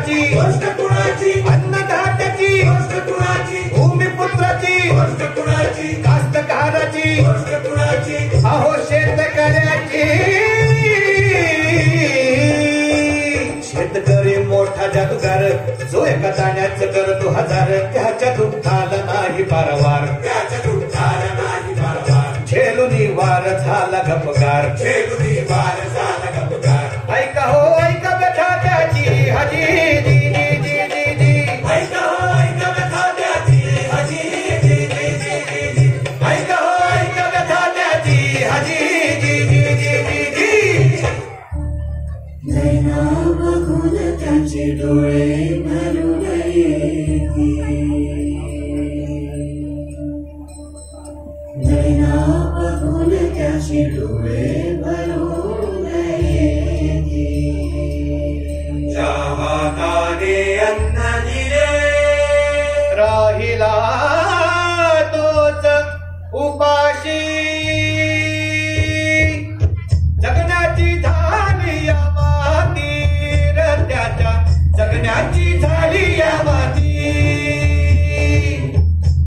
कुणाची गोष्ट कुणाची अन्नदात्याची गोष्ट कुणाची भूमिपुत्राची गोष्ट कुणाची कास्तकाराची गोष्ट कुणाची अहो शेतकऱ्याची शेतकरी मोठा जादूगार जो एका दाण्याचं करतो हजार त्याच्या दुःखाला नाही पारवार त्याच्या दुःखाला नाही पारवार झेलुनी वार झाला गपगार झेलुनी वार झाला गपगार ऐका हो ऐका व्यथा त्याची हजी जी जी जी जी जी ऐका हो ऐका व्यथा त्याची हजी जी जी जी जी जी ऐका हो ऐका व्यथा त्याची हजी जी जी जी जी जी नैना बघून त्याचे डोळे भरून येतील नैना बघून त्याचे डोळे भरून येतील ज्या हाताने अन्न दिले राहिला तोच उपाशी जगण्याची झाली या माती त्याच्या जगण्याची झाली या